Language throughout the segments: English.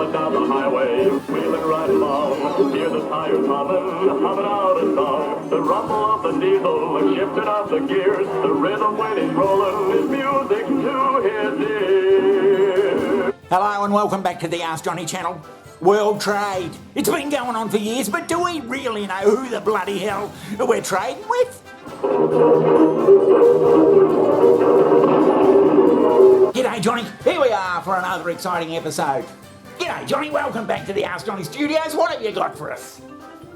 rolling down the highway, wheeling right along. Hear the tires humming out a song. The rumble of the diesel, the shifting of the gears, the rhythm when it's rolling is music to his ears. Hello and welcome back to the Ask Johnny channel. World trade. It's been going on for years, but do we really know who the bloody hell we're trading with? G'day Johnny, here we are for another exciting episode. G'day Johnny, welcome back to the Ask Johnny studios. What have you got for us?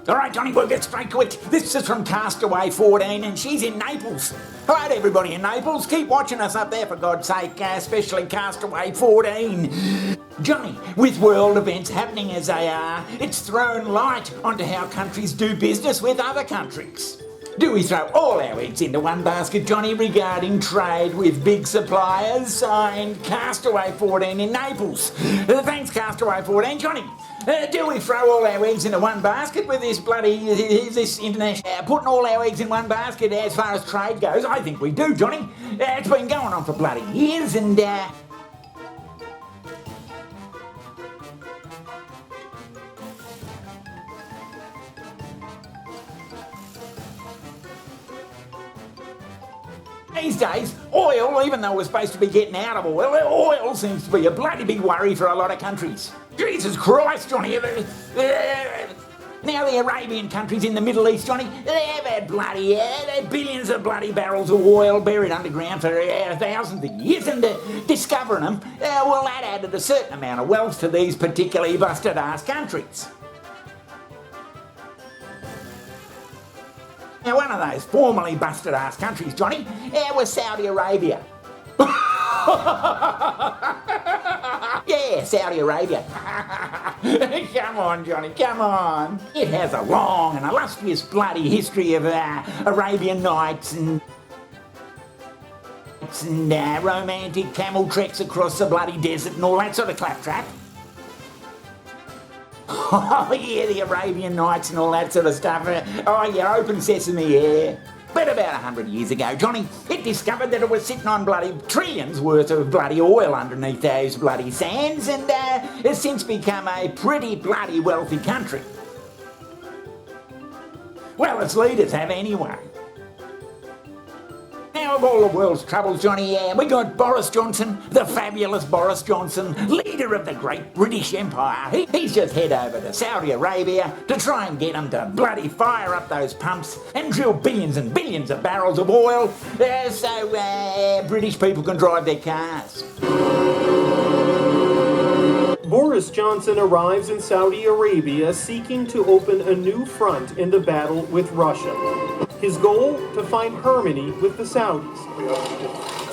Alright Johnny, we'll get straight to it. This is from Castaway 14 and she's in Naples. Hello to everybody in Naples. Keep watching us up there for God's sake, especially Castaway 14. Johnny, with world events happening as they are, it's thrown light onto how countries do business with other countries. Do we throw all our eggs into one basket, Johnny, regarding trade with big suppliers? Signed, Castaway 14 in Naples. Thanks, Castaway 14. Johnny, do we throw all our eggs into one basket with this international... putting all our eggs in one basket as far as trade goes? I think we do, Johnny. It's been going on for bloody years and... These days, oil, even though we're supposed to be getting out of oil seems to be a bloody big worry for a lot of countries. Jesus Christ, Johnny. Now the Arabian countries in the Middle East, Johnny, they've had billions of bloody barrels of oil buried underground for thousands of years, and discovering them, well, that added a certain amount of wealth to these particularly busted-ass countries. Now, one of those formerly busted-ass countries, Johnny, was Saudi Arabia. Yeah, Saudi Arabia. Come on, Johnny, come on. It has a long and illustrious bloody history of Arabian Nights and romantic camel treks across the bloody desert and all that sort of claptrap. Oh yeah, the Arabian Nights and all that sort of stuff. Oh yeah, open sesame, yeah. But about 100 years ago, Johnny, it discovered that it was sitting on bloody trillions worth of bloody oil underneath those bloody sands and has since become a pretty bloody wealthy country. Well, its leaders have anyway. Now of all the world's troubles, Johnny, we got Boris Johnson, the fabulous Boris Johnson, leader of the great British Empire. He's just head over to Saudi Arabia to try and get them to bloody fire up those pumps and drill billions and billions of barrels of oil so British people can drive their cars. Boris Johnson arrives in Saudi Arabia seeking to open a new front in the battle with Russia. His goal? To find harmony with the Saudis,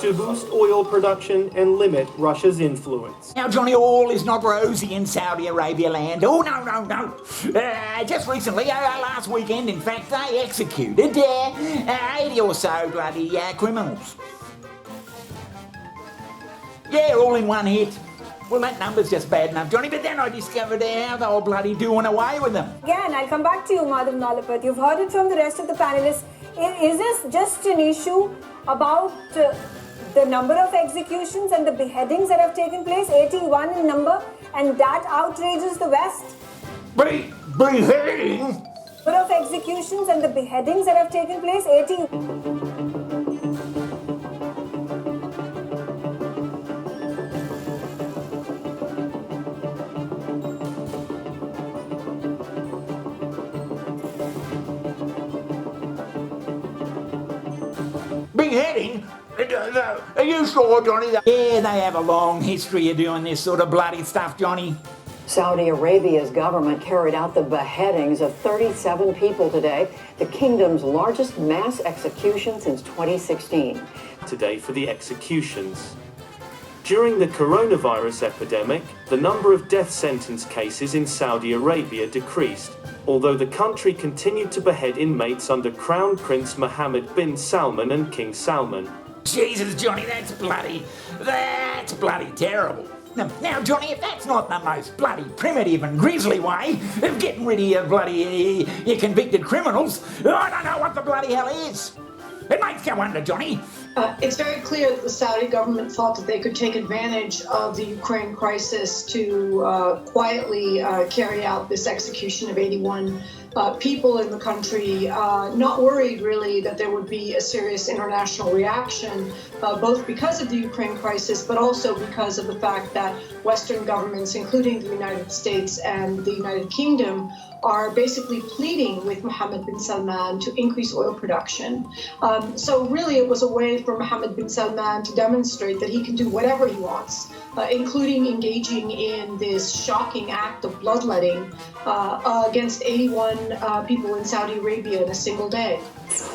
to boost oil production and limit Russia's influence. Now, Johnny, all is not rosy in Saudi Arabia land. Oh, no. Just recently, last weekend, in fact, they executed 80 or so bloody criminals. Yeah, all in one hit. Well, that number's just bad enough, Johnny, but then I discovered how they were bloody doing away with them. Again, I'll come back to you, Madhav Nalapat. You've heard it from the rest of the panelists. Is this just an issue about the number of executions and the beheadings that have taken place, 81 in number, and that outrages the West? Beheading? Number of executions and the beheadings that have taken place, 80... Beheading? Are you sure, Johnny? Yeah, they have a long history of doing this sort of bloody stuff, Johnny. Saudi Arabia's government carried out the beheadings of 37 people today, the kingdom's largest mass execution since 2016. Today for the executions. During the coronavirus epidemic, the number of death sentence cases in Saudi Arabia decreased, although the country continued to behead inmates under Crown Prince Mohammed bin Salman and King Salman. Jesus, Johnny, that's bloody terrible. Now, Johnny, if that's not the most bloody primitive and grisly way of getting rid of your convicted criminals, I don't know what the bloody hell is. It makes you wonder, Johnny, It's very clear that the Saudi government thought that they could take advantage of the Ukraine crisis to quietly carry out this execution of 81 people in the country, not worried really that there would be a serious international reaction, both because of the Ukraine crisis, but also because of the fact that Western governments, including the United States and the United Kingdom, are basically pleading with Mohammed bin Salman to increase oil production. So really it was a way for Mohammed bin Salman to demonstrate that he can do whatever he wants, including engaging in this shocking act of bloodletting against 81 people in Saudi Arabia in a single day.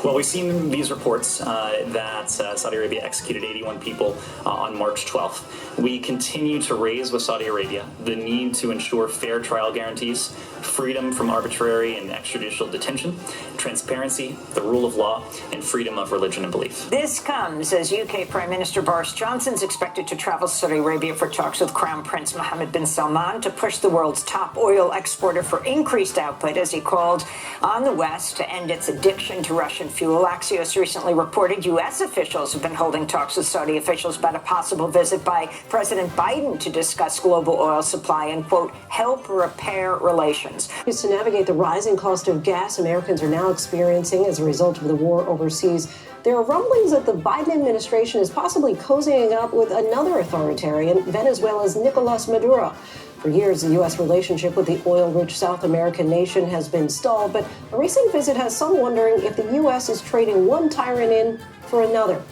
Well, we've seen these reports that Saudi Arabia executed 81 people on March 12th. We continue to raise with Saudi Arabia the need to ensure fair trial guarantees, freedom from arbitrary and extrajudicial detention, transparency, the rule of law, and freedom of religion and belief. This comes as UK Prime Minister Boris Johnson is expected to travel to Saudi Arabia for talks with Crown Prince Mohammed bin Salman to push the world's top oil exporter for increased output, as he called on the West to end its addiction to Russian fuel. Axios recently reported U.S. officials have been holding talks with Saudi officials about a possible visit by President Biden to discuss global oil supply and, quote, help repair relations. To navigate the rising cost of gas Americans are now experiencing as a result of the war overseas, there are rumblings that the Biden administration is possibly cozying up with another authoritarian, Venezuela's Nicolas Maduro. For years, the U.S. relationship with the oil-rich South American nation has been stalled, but a recent visit has some wondering if the U.S. is trading one tyrant in for another.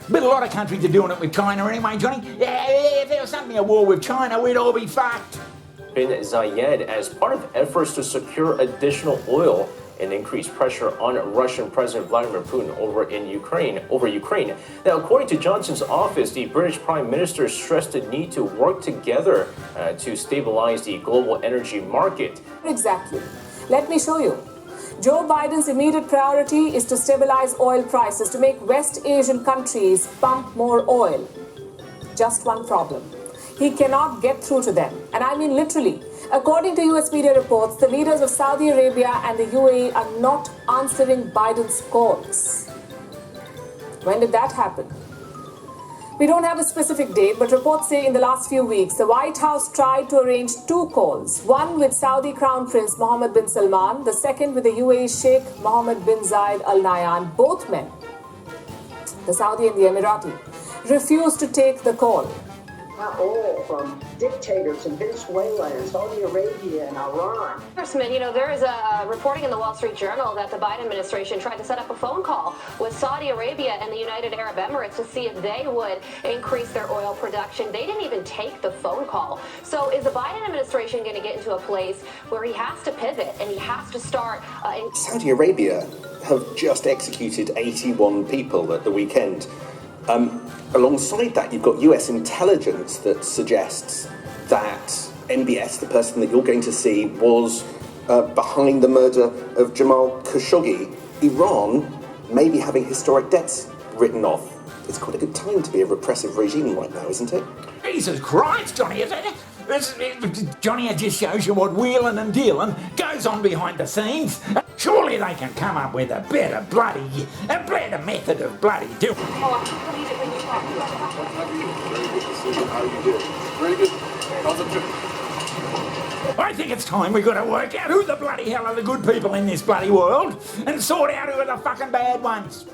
But a lot of countries are doing it with China anyway, Johnny. Yeah, if there was suddenly a war with China, we'd all be fucked. Bin Zayed as part of efforts to secure additional oil and increase pressure on Russian President Vladimir Putin over Ukraine. Now, according to Johnson's office, the British Prime Minister stressed the need to work together to stabilize the global energy market. Exactly. Let me show you. Joe Biden's immediate priority is to stabilize oil prices, to make West Asian countries pump more oil. Just one problem. He cannot get through to them. And I mean literally. According to US media reports, the leaders of Saudi Arabia and the UAE are not answering Biden's calls. When did that happen? We don't have a specific date, but reports say in the last few weeks, the White House tried to arrange two calls, one with Saudi Crown Prince Mohammed bin Salman, the second with the UAE Sheikh Mohammed bin Zayed Al Nahyan. Both men, the Saudi and the Emirati, refused to take the call. All from dictators in Venezuela and Saudi Arabia and Iran. Congressman, you know, there is a reporting in the Wall Street Journal that the Biden administration tried to set up a phone call with Saudi Arabia and the United Arab Emirates to see if they would increase their oil production. They didn't even take the phone call. So is the Biden administration going to get into a place where he has to pivot and he has to start... Saudi Arabia have just executed 81 people at the weekend. Alongside that, you've got US intelligence that suggests that MBS, the person that you're going to see, was behind the murder of Jamal Khashoggi. Iran may be having historic debts written off. It's quite a good time to be a repressive regime right now, isn't it? Jesus Christ, Johnny, Johnny, it just shows you what wheeling and dealing goes on behind the scenes. Surely they can come up with a better method of bloody doing. Oh, I can't believe it when you talk. Very good decision. How you did. Very good. How's it feel? I think it's time we got to work out who the bloody hell are the good people in this bloody world and sort out who are the fucking bad ones.